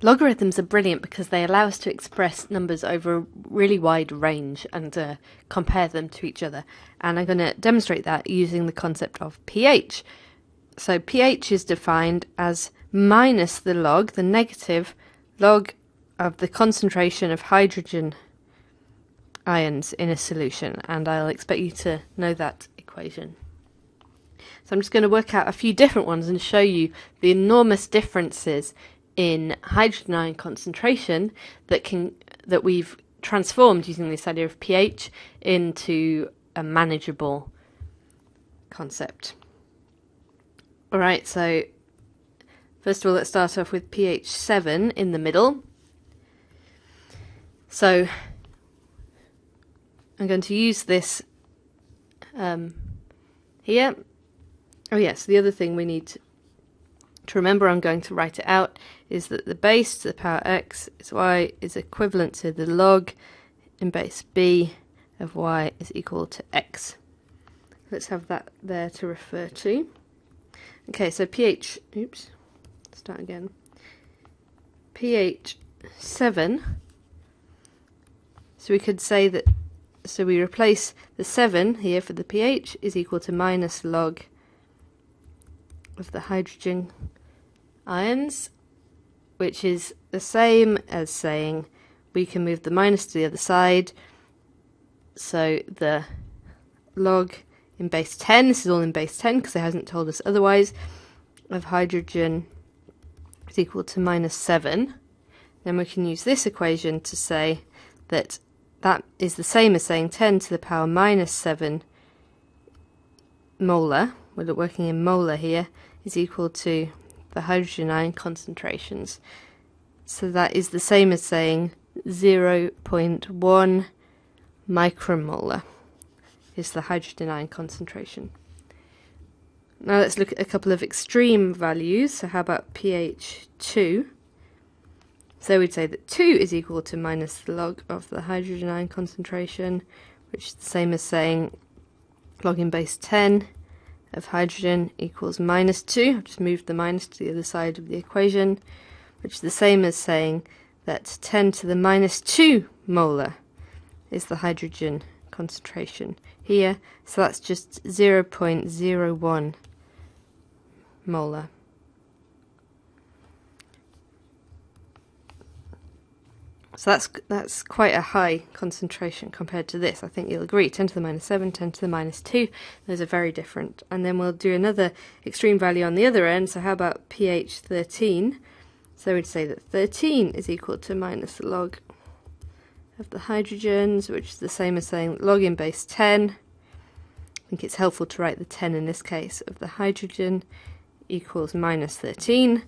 Logarithms are brilliant because they allow us to express numbers over a really wide range and compare them to each other. And I'm going to demonstrate that using the concept of pH. So pH is defined as minus the negative log of the concentration of hydrogen ions in a solution. And I'll expect you to know that equation. So I'm just going to work out a few different ones and show you the enormous differences in hydrogen ion concentration that we've transformed using this idea of pH into a manageable concept. Alright, so first of all, let's start off with pH 7 in the middle. So I'm going to use this here. Oh yes, the other thing we need to remember, I'm going to write it out, is that the base to the power x is y is equivalent to the log in base b of y is equal to x. Let's have that there to refer to. Okay, so pH, start again. pH 7, so we could say that, so we replace the 7 here for the pH is equal to minus log of the hydrogen ions, which is the same as saying we can move the minus to the other side. So the log in base 10, this is all in base 10 because it hasn't told us otherwise, of hydrogen is equal to minus 7. Then we can use this equation to say that that is the same as saying 10 to the power minus 7 molar, we're working in molar here, is equal to the hydrogen ion concentrations. So that is the same as saying 0.1 micromolar is the hydrogen ion concentration. Now let's look at a couple of extreme values. So how about pH 2? So we'd say that 2 is equal to minus the log of the hydrogen ion concentration, which is the same as saying log in base 10 of hydrogen equals minus 2. I've just moved the minus to the other side of the equation, which is the same as saying that 10 to the minus 2 molar is the hydrogen concentration here. So that's just 0.01 molar. So that's quite a high concentration compared to this. I think you'll agree. 10 to the minus 7, 10 to the minus 2. Those are very different. And then we'll do another extreme value on the other end. So how about pH 13? So we'd say that 13 is equal to minus the log of the hydrogens, which is the same as saying log in base 10. I think it's helpful to write the 10 in this case of the hydrogen equals minus 13.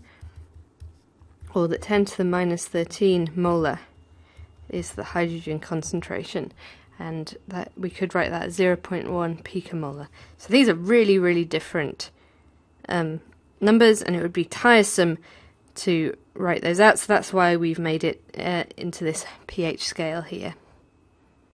Or that 10 to the minus 13 molar is the hydrogen concentration, and that we could write that as 0.1 picomolar. So these are really, really different numbers, and it would be tiresome to write those out, so that's why we've made it into this pH scale here.